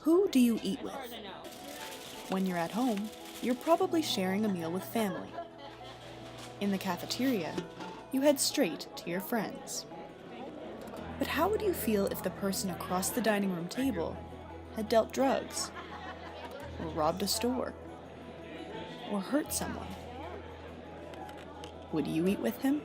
Who do you eat with? When you're at home, you're probably sharing a meal with family. In the cafeteria, you head straight to your friends. But how would you feel if the person across the dining room table had dealt drugs, or robbed a store, or hurt someone? Would you eat with him?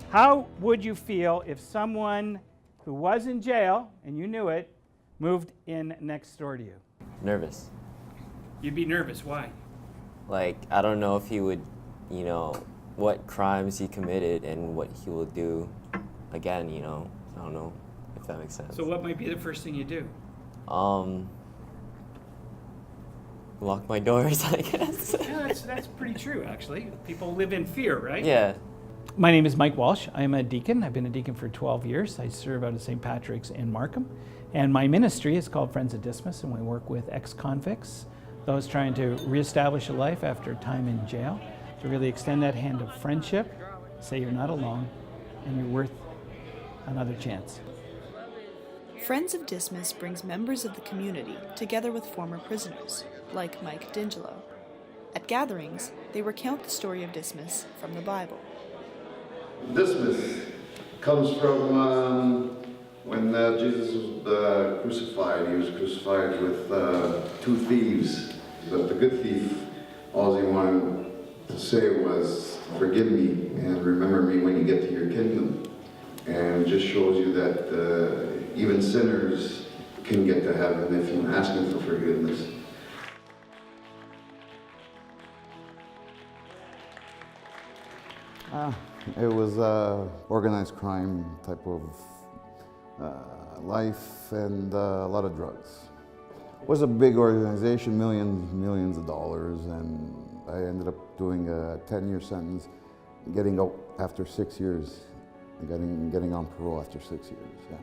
How would you feel if someone who was in jail, and you knew it, moved in next door to you? Nervous. You'd be nervous. Why? Like, I don't know if he would, what crimes he committed and what he will do again, I don't know if that makes sense. So what might be the first thing you do? Lock my doors, I guess. Yeah, that's pretty true, actually. People live in fear, right? Yeah. My name is Mike Walsh. I'm a deacon. I've been a deacon for 12 years. I serve out of St. Patrick's in Markham. And my ministry is called Friends of Dismas, and we work with ex-convicts, those trying to reestablish a life after time in jail, to really extend that hand of friendship, say you're not alone, and you're worth another chance. Friends of Dismas brings members of the community together with former prisoners, like Mike D'Angelo. At gatherings, they recount the story of Dismas from the Bible. Dismas comes from when Jesus was crucified. He was crucified with two thieves, but the good thief, all he wanted to say was, "Forgive me and remember me when you get to your kingdom." And it just shows you that even sinners can get to heaven if you ask them for forgiveness. It was organized crime type of life and a lot of drugs. It was a big organization, millions of dollars, and I ended up doing a 10-year sentence, getting out after 6 years, and getting on parole after 6 years. Yeah.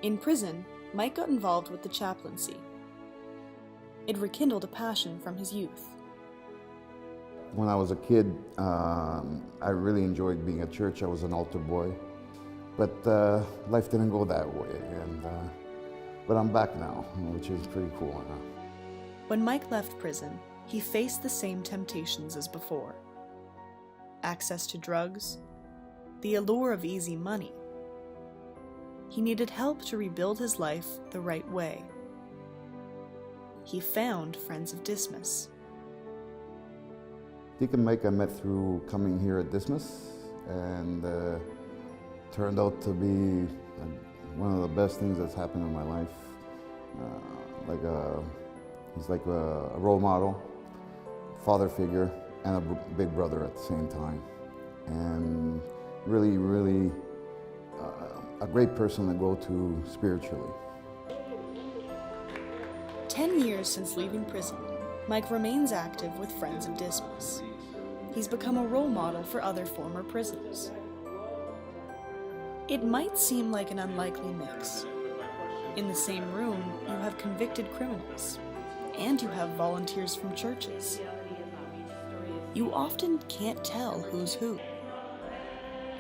In prison, Mike got involved with the chaplaincy. It rekindled a passion from his youth. When I was a kid, I really enjoyed being at church. I was an altar boy, but life didn't go that way. But I'm back now, which is pretty cool. When Mike left prison, he faced the same temptations as before. Access to drugs, the allure of easy money. He needed help to rebuild his life the right way. He found Friends of Dismas. Deacon Mike I met through coming here at Dismas, and turned out to be one of the best things that's happened in my life. He's like a role model, father figure, and a big brother at the same time. And really a great person to go to spiritually. 10 years since leaving prison, Mike remains active with Friends of Dismas. He's become a role model for other former prisoners. It might seem like an unlikely mix. In the same room, you have convicted criminals, and you have volunteers from churches. You often can't tell who's who.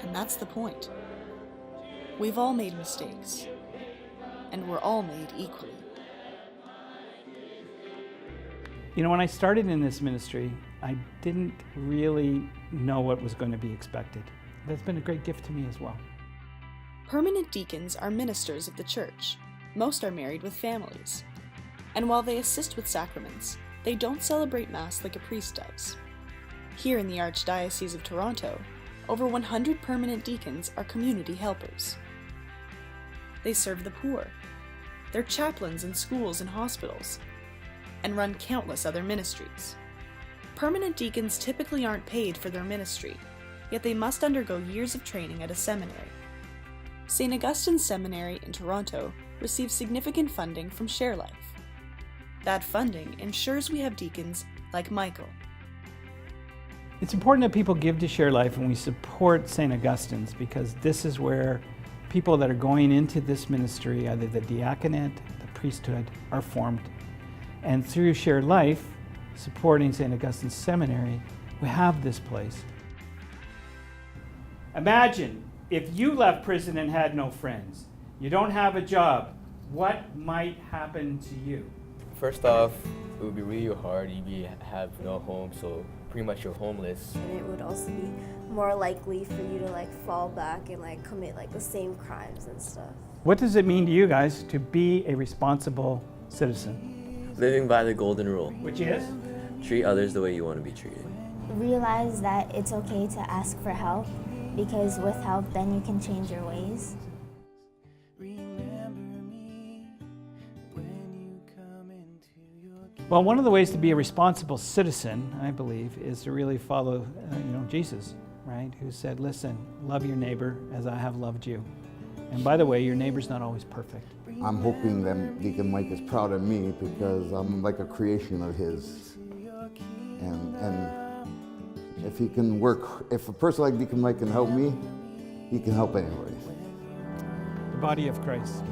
And that's the point. We've all made mistakes, and we're all made equally. When I started in this ministry, I didn't really know what was going to be expected. That's been a great gift to me as well. Permanent deacons are ministers of the church. Most are married with families. And while they assist with sacraments, they don't celebrate Mass like a priest does. Here in the Archdiocese of Toronto, over 100 permanent deacons are community helpers. They serve the poor. They're chaplains in schools and hospitals, and run countless other ministries. Permanent deacons typically aren't paid for their ministry, yet they must undergo years of training at a seminary. St. Augustine's Seminary in Toronto receives significant funding from ShareLife. That funding ensures we have deacons like Michael. It's important that people give to ShareLife and we support St. Augustine's, because this is where people that are going into this ministry, either the diaconate, the priesthood, are formed. And through ShareLife, supporting St. Augustine Seminary, we have this place. Imagine if you left prison and had no friends. You don't have a job. What might happen to you? First off, it would be really hard. You'd have no home, so pretty much you're homeless. And it would also be more likely for you to like fall back and like commit like the same crimes and stuff. What does it mean to you guys to be a responsible citizen? Living by the golden rule. Which is? Treat others the way you want to be treated. Realize that it's okay to ask for help, because with help then you can change your ways. Well, one of the ways to be a responsible citizen, I believe, is to really follow Jesus, right? Who said, listen, love your neighbor as I have loved you. And by the way, your neighbor's not always perfect. I'm hoping that Deacon Mike is proud of me because I'm like a creation of his. And if he can work, if a person like Deacon Mike can help me, he can help anybody. The body of Christ.